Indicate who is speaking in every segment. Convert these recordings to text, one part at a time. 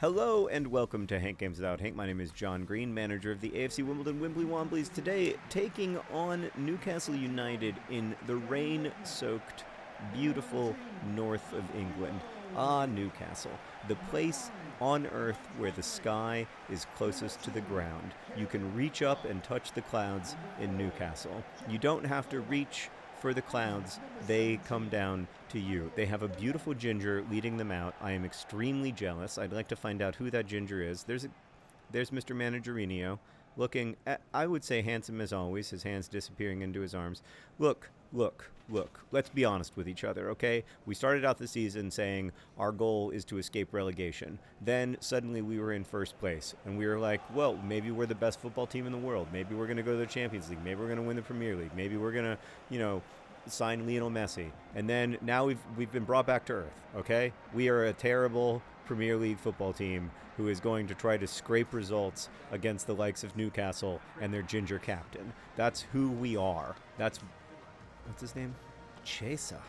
Speaker 1: Hello and welcome to Hank Games Without Hank. My name is John Green, manager of the AFC Wimbledon Wimbly Womblys. Today, taking on Newcastle United in the rain-soaked, beautiful north of England. Newcastle, the place on earth where the sky is closest to the ground. You can reach up and touch the clouds in Newcastle. You don't have to reach for the clouds, they come down to you. They have a beautiful ginger leading them out. I am extremely jealous. I'd like to find out who that ginger is. There's Mr. Managerinho, looking, I would say handsome as always, his hands disappearing into his arms. Look. Let's be honest with each other, okay? We started out the season saying our goal is to escape relegation. Then suddenly we were in first place, and we were like, well, maybe we're the best football team in the world. Maybe we're going to go to the Champions League. Maybe we're going to win the Premier League. Maybe we're going to, sign Lionel Messi. And then now we've been brought back to earth, okay? We are a terrible Premier League football team who is going to try to scrape results against the likes of Newcastle and their ginger captain. That's who we are. What's his name? Chesa.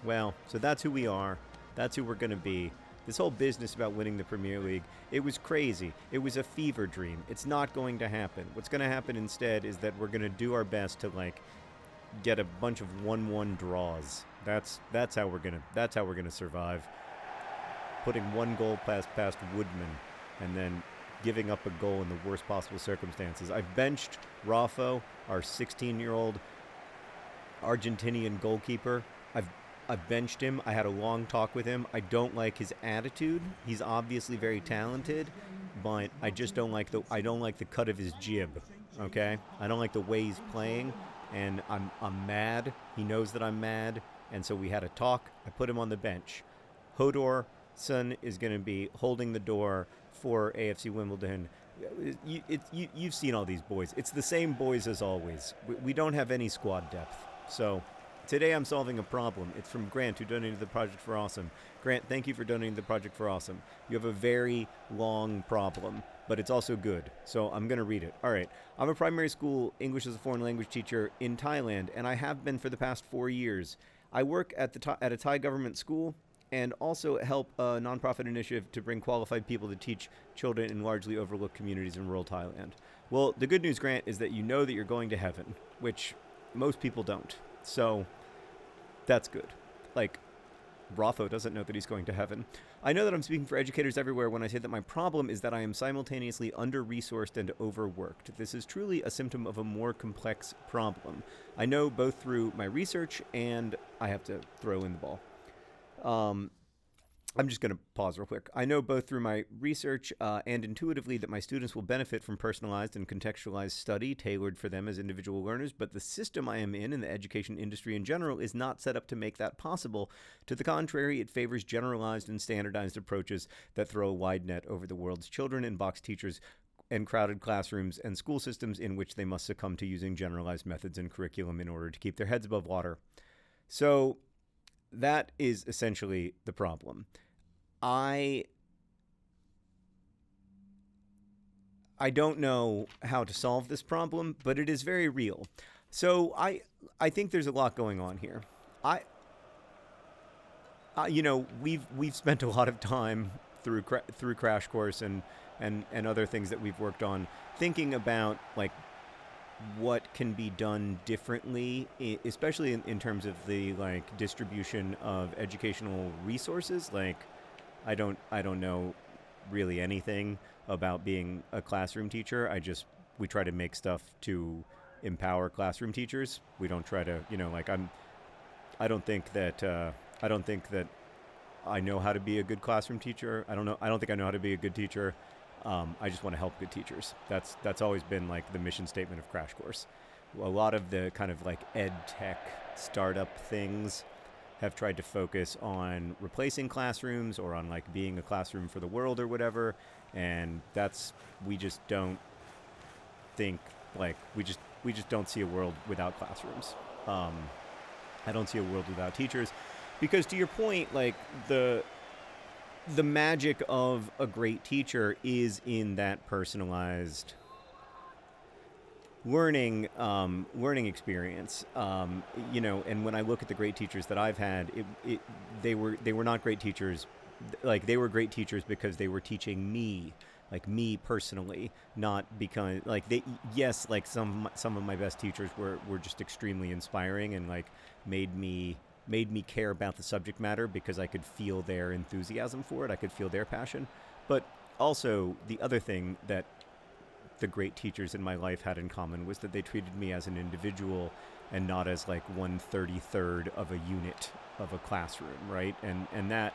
Speaker 1: Well, so that's who we are. That's who we're going to be. This whole business about winning the Premier League, it was crazy. It was a fever dream. It's not going to happen. What's going to happen instead is that we're going to do our best to get a bunch of 1-1 draws. That's how we're going to survive. Putting one goal past Woodman and then giving up a goal in the worst possible circumstances. I've benched Rafa, our 16-year-old Argentinian goalkeeper. I've benched him. I had a long talk with him. I don't like his attitude. He's obviously very talented, but I just don't like the cut of his jib. Okay? I don't like the way he's playing, and I'm mad. He knows that I'm mad, and so we had a talk. I put him on the bench. Hodor Son is going to be holding the door for AFC Wimbledon. You've seen all these boys. It's the same boys as always. We don't have any squad depth. So today I'm solving a problem. It's from Grant, who donated the Project for Awesome. Grant, thank you for donating the Project for Awesome. You have a very long problem, but it's also good. So I'm going to read it. All right. I'm a primary school English as a foreign language teacher in Thailand, and I have been for the past 4 years. I work at a Thai government school and also help a nonprofit initiative to bring qualified people to teach children in largely overlooked communities in rural Thailand. Well, the good news, Grant, is that you know that you're going to heaven, which most people don't. So that's good. Rafa doesn't know that he's going to heaven. I know that I'm speaking for educators everywhere when I say that my problem is that I am simultaneously under-resourced and overworked. This is truly a symptom of a more complex problem. I know both through my research and I have to throw in the ball. I'm just going to pause real quick. I know both through my research and intuitively that my students will benefit from personalized and contextualized study tailored for them as individual learners, but the system I am in the education industry in general, is not set up to make that possible. To the contrary, it favors generalized and standardized approaches that throw a wide net over the world's children and box teachers and crowded classrooms and school systems in which they must succumb to using generalized methods and curriculum in order to keep their heads above water. So that is essentially the problem. I don't know how to solve this problem, but it is very real. So I think there's a lot going on here. We've spent a lot of time through Crash Course and other things that we've worked on, thinking about what can be done differently, especially in terms of the distribution of educational resources. I don't know really anything about being a classroom teacher. We try to make stuff to empower classroom teachers. We don't try to, I don't think that I know how to be a good classroom teacher. I don't think I know how to be a good teacher. I just want to help good teachers. That's always been the mission statement of Crash Course. A lot of the kind of ed tech startup things have tried to focus on replacing classrooms or on being a classroom for the world or whatever, and we just don't think we just don't see a world without classrooms. I don't see a world without teachers, because to your point, the magic of a great teacher is in that personalized learning experience, and when I look at the great teachers that I've had, they were not great teachers like they were great teachers because they were teaching me, like me personally, not because like they, yes, like some of my best teachers were just extremely inspiring and like made me made me care about the subject matter because I could feel their enthusiasm for it. I could feel their passion. But also the other thing that the great teachers in my life had in common was that they treated me as an individual and not as like 1/33rd of a unit of a classroom, right? And that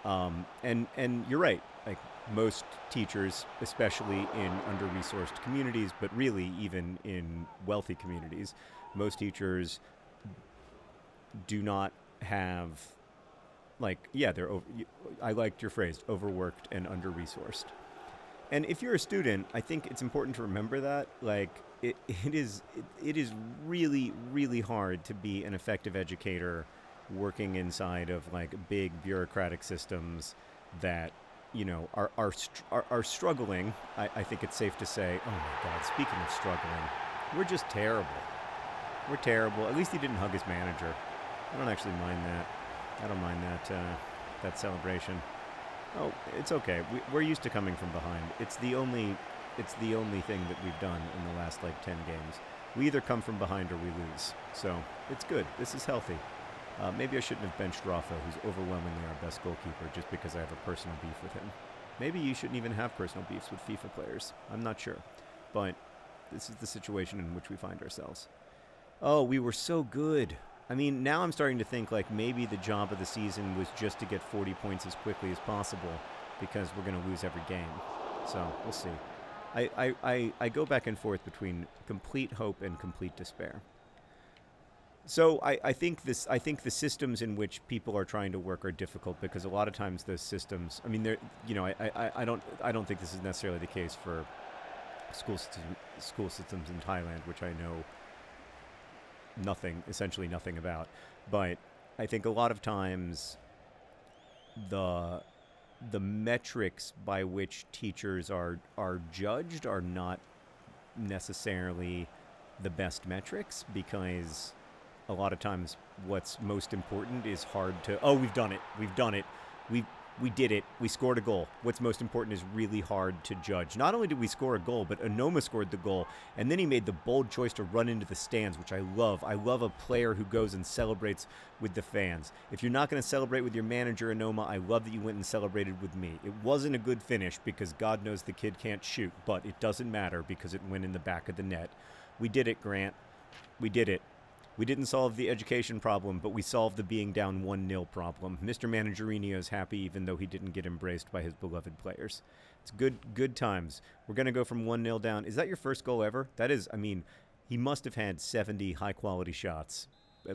Speaker 1: and you're right. Like most teachers, especially in under-resourced communities, but really even in wealthy communities, most teachers do not have like yeah they're over. I liked your phrase, overworked and under-resourced. And if you're a student, I think it's important to remember that like it is really really hard to be an effective educator working inside of like big bureaucratic systems that are struggling. I think it's safe to say, oh my God, speaking of struggling, we're just terrible. We're terrible. At least he didn't hug his manager. I don't actually mind that. I don't mind that celebration. Oh, it's okay. We're used to coming from behind. It's the only thing that we've done in the last like 10 games. We either come from behind or we lose. So it's good. This is healthy. Maybe I shouldn't have benched Rafa, who's overwhelmingly our best goalkeeper, just because I have a personal beef with him. Maybe you shouldn't even have personal beefs with FIFA players. I'm not sure. But this is the situation in which we find ourselves. Oh, we were so good. I mean, now I'm starting to think like maybe the job of the season was just to get 40 points as quickly as possible because we're going to lose every game. So we'll see. I go back and forth between complete hope and complete despair. So I think the systems in which people are trying to work are difficult because a lot of times those systems. I mean, they're I don't think this is necessarily the case for school systems in Thailand, which I know essentially nothing about. But I think a lot of times the metrics by which teachers are judged are not necessarily the best metrics because a lot of times what's most important is hard to, oh, we've done it, we did it, we scored a goal. What's most important is really hard to judge. Not only did we score a goal, but Anoma scored the goal, and then he made the bold choice to run into the stands, which I love. I love a player who goes and celebrates with the fans. If you're not going to celebrate with your manager, Anoma, I love that you went and celebrated with me. It wasn't a good finish because God knows the kid can't shoot, but it doesn't matter because it went in the back of the net. We did it, Grant. We did it. We didn't solve the education problem, but we solved the being down 1-0 problem. Mr. Managerinho is happy even though he didn't get embraced by his beloved players. It's good times. We're going to go from 1-0 down. Is that your first goal ever? That is, I mean, he must have had 70 high-quality shots,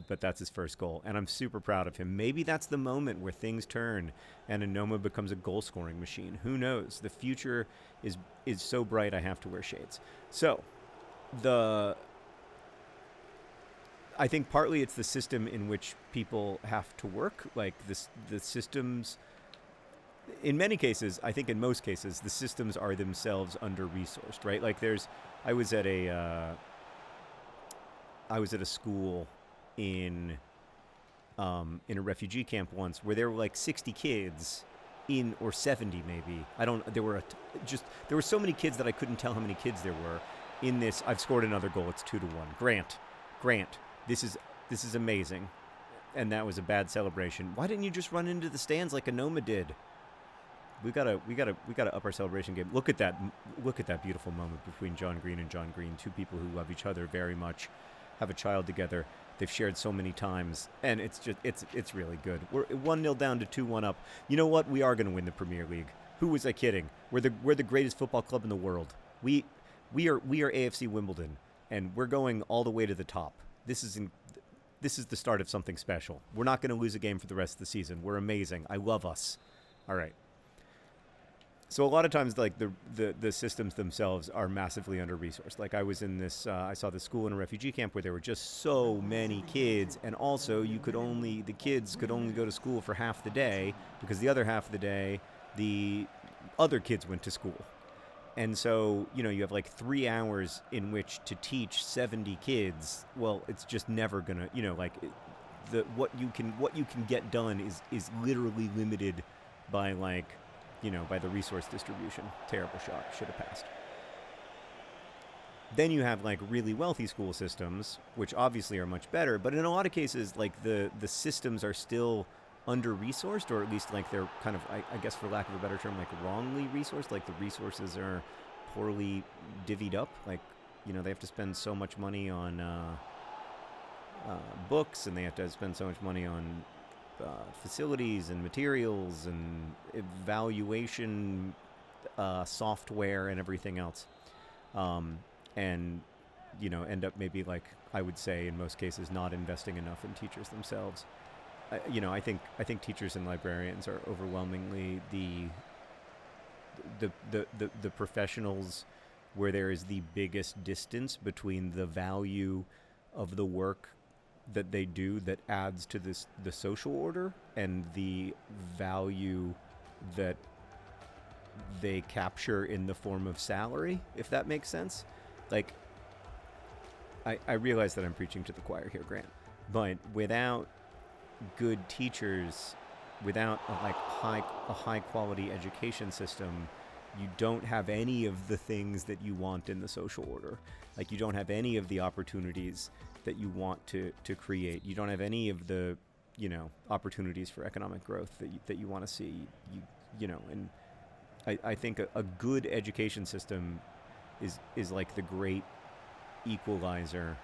Speaker 1: but that's his first goal, and I'm super proud of him. Maybe that's the moment where things turn and Anoma becomes a goal-scoring machine. Who knows? The future is so bright I have to wear shades. So, I think partly it's the system in which people have to work. Like the systems, in many cases, I think in most cases, the systems are themselves under-resourced, right? Like I was at a school in a refugee camp once where there were like 60 kids or 70 maybe. There were so many kids that I couldn't tell how many kids there were in this. I've scored another goal. It's 2-1. Grant. This is amazing, and that was a bad celebration. Why didn't you just run into the stands like Anoma did? We gotta up our celebration game. Look at that beautiful moment between John Green and John Green, two people who love each other very much, have a child together. They've shared so many times, and it's really good. We're 1-0 down to 2-1 up. You know what? We are gonna win the Premier League. Who was I kidding? We're the greatest football club in the world. We are AFC Wimbledon, and we're going all the way to the top. This is the start of something special. We're not going to lose a game for the rest of the season. We're amazing. I love us. All right. So a lot of times, like the systems themselves are massively under-resourced. Like I was in this, I saw this school in a refugee camp where there were just so many kids, and also the kids could only go to school for half the day because the other half of the day, the other kids went to school. And so, you have like 3 hours in which to teach 70 kids. Well, it's just never gonna, what you can get done is literally limited by like, by the resource distribution. Terrible shot. Should have passed. Then you have like really wealthy school systems, which obviously are much better, but in a lot of cases, like the systems are still under resourced, or at least like they're kind of, I guess for lack of a better term, like wrongly resourced. Like the resources are poorly divvied up. Like, they have to spend so much money on books, and they have to spend so much money on facilities and materials and evaluation software and everything else. And end up maybe, like I would say in most cases, not investing enough in teachers themselves. I think teachers and librarians are overwhelmingly the professionals where there is the biggest distance between the value of the work that they do that adds to the social order and the value that they capture in the form of salary, if that makes sense. Like, I realize that I'm preaching to the choir here, Grant, but without good teachers, without a high quality education system, you don't have any of the things that you want in the social order. Like, you don't have any of the opportunities that you want to create. You don't have any of the opportunities for economic growth that you want to see. And I think a good education system is like the great equalizer,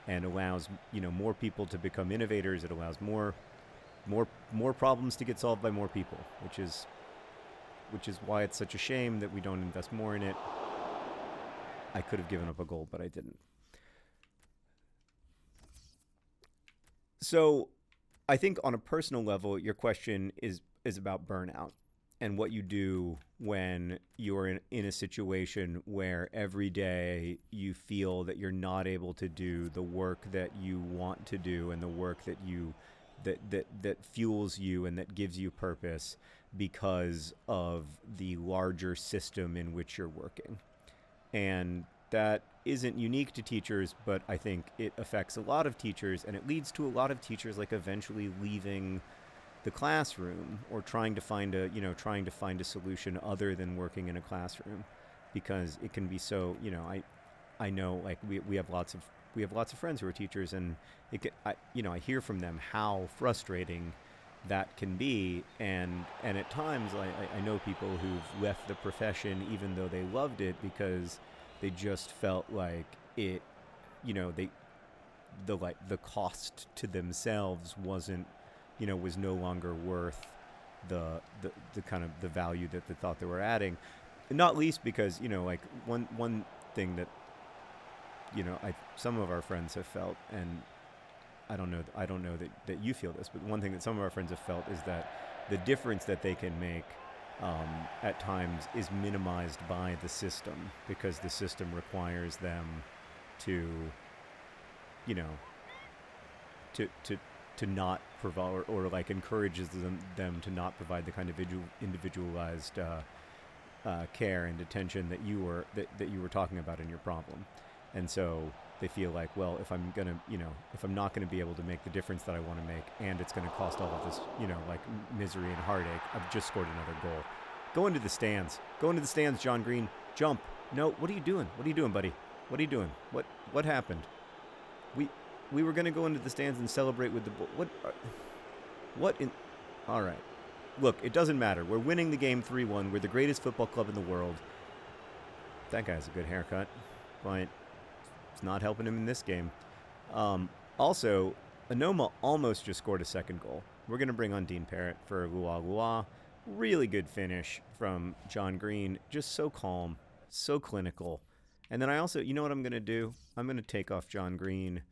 Speaker 1: and allows more people to become innovators. It allows more problems to get solved by more people, which is why it's such a shame that we don't invest more in it. I could have given up a goal, but I didn't. So I think on a personal level, your question is about burnout and what you do when you're in a situation where every day you feel that you're not able to do the work that you want to do, and the work that that fuels you and that gives you purpose because of the larger system in which you're working. And that isn't unique to teachers, but I think it affects a lot of teachers, and it leads to a lot of teachers like eventually leaving the classroom or trying to find a solution other than working in a classroom, because it can be so, I know, like we have lots of friends who are teachers, and I hear from them how frustrating that can be, and at times I know people who've left the profession even though they loved it, because they just felt like it, the cost to themselves wasn't, was no longer worth the kind of the value that they thought they were adding. And not least because, like one thing that, some of our friends have felt, and I don't know that you feel this, but one thing that some of our friends have felt is that the difference that they can make at times is minimized by the system, because the system requires them to, to not provide, or like encourages them to not provide the kind of individualized care and attention that you were talking about in your problem. And so they feel like, well, if I'm not gonna be able to make the difference that I want to make, and it's gonna cost all of this, like misery and heartache, I've just scored another goal. Go into the stands. Go into the stands, John Green. Jump. No, what are you doing? What are you doing, buddy? What are you doing? What happened? We were gonna go into the stands and celebrate with the what in? All right. Look, it doesn't matter. We're winning the game 3-1. We're the greatest football club in the world. That guy has a good haircut, but it's not helping him in this game. Also, Anoma almost just scored a second goal. We're going to bring on Dean Parrott for Lua Lua. Really good finish from John Green. Just so calm, so clinical. And then I also, you know what I'm going to do? I'm going to take off John Green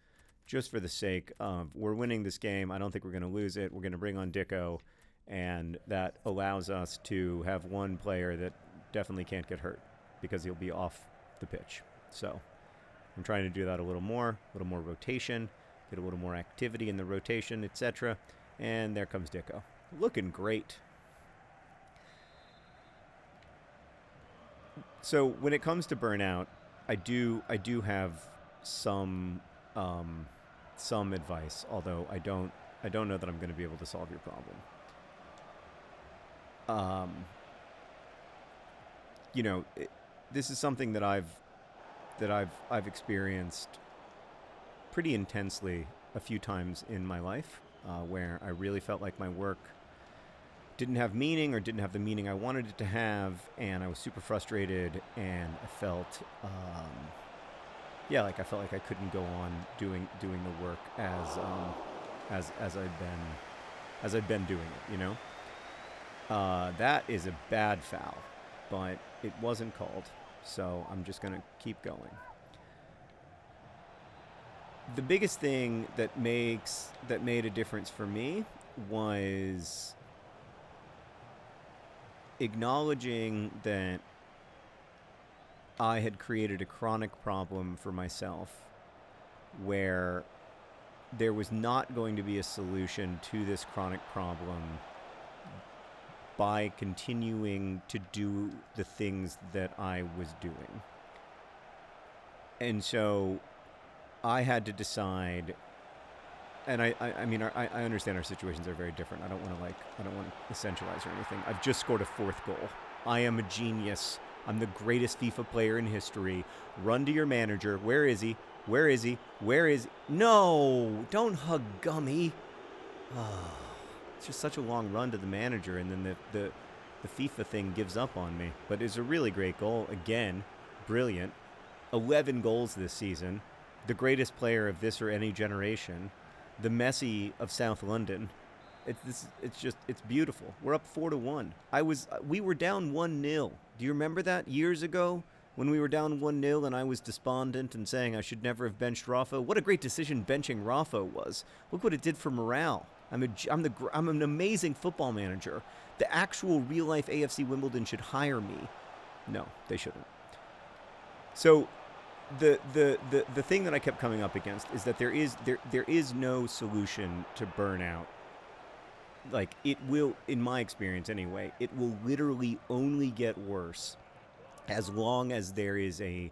Speaker 1: just for the sake of, we're winning this game. I don't think we're going to lose it. We're going to bring on Dicko, and that allows us to have one player that definitely can't get hurt because he'll be off the pitch. So I'm trying to do that a little more rotation, get a little more activity in the rotation, etc. And there comes Dicko. Looking great. So when it comes to burnout, I do have some advice, although I don't know that I'm going to be able to solve your problem. um, this is something that I've experienced pretty intensely a few times in my life, where I really felt like my work didn't have meaning or didn't have the meaning I wanted it to have, and I was super frustrated, and I felt, like I felt like I couldn't go on doing the work as I'd been doing it. That is a bad foul, but it wasn't called, so I'm just gonna keep going. The biggest thing that made a difference for me was acknowledging that I had created a chronic problem for myself where there was not going to be a solution to this chronic problem by continuing to do the things that I was doing. And so I had to decide, and I mean, I understand our situations are very different. I don't want to essentialize or anything. I've just scored a 4th goal. I am a genius. I'm the greatest FIFA player in history. Run to your manager. Where is he? Where is he? Where is he? No, don't hug Gummy. Oh, it's just such a long run to the manager, and then the FIFA thing gives up on me. But it's a really great goal. Again, brilliant. 11 goals this season. The greatest player of this or any generation. The Messi of South London. It's beautiful. We're up 4-1. We were down 1-0. Do you remember that years ago when we were down 1-0 and I was despondent and saying I should never have benched Rafa? What a great decision benching Rafa was. Look what it did for morale. I'm an amazing football manager. The actual real life AFC Wimbledon should hire me. No, they shouldn't. So the thing that I kept coming up against is that there is no solution to burnout. Like, it will, in my experience anyway, it will literally only get worse as long as there is a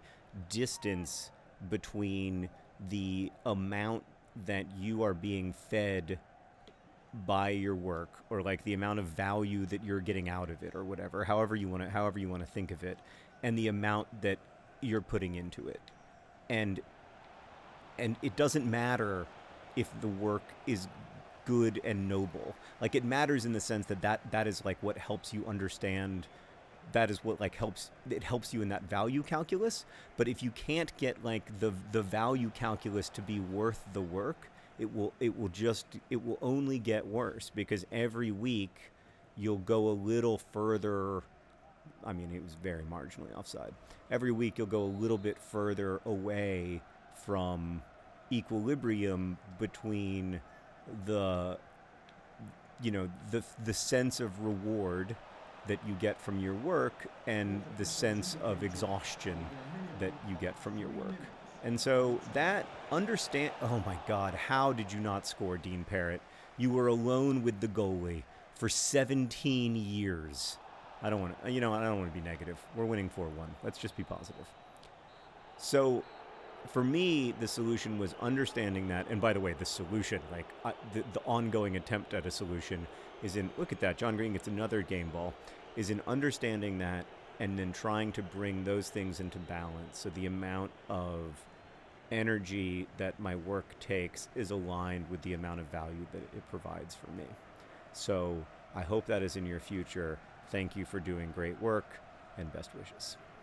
Speaker 1: distance between the amount that you are being fed by your work, or like the amount of value that you're getting out of it, or whatever, however you want to think of it, and the amount that you're putting into it. And it doesn't matter if the work is good and noble. Like, it matters in the sense that is like what helps you understand, that is what like helps you in that value calculus. But if you can't get like the value calculus to be worth the work, it will only get worse, because every week you'll go a little further. I mean, it was very marginally offside. Every week you'll go a little bit further away from equilibrium between the sense of reward that you get from your work and the sense of exhaustion that you get from your work. And so oh my God, how did you not score, Dean Parrott? You were alone with the goalie for 17 years. I don't want to be negative. We're winning 4-1. Let's just be positive. So for me, the solution was understanding that. And by the way, the solution, like the ongoing attempt at a solution, is in, look at that, John Green gets another game ball, is in understanding that and then trying to bring those things into balance. So the amount of energy that my work takes is aligned with the amount of value that it provides for me. So I hope that is in your future. Thank you for doing great work, and best wishes.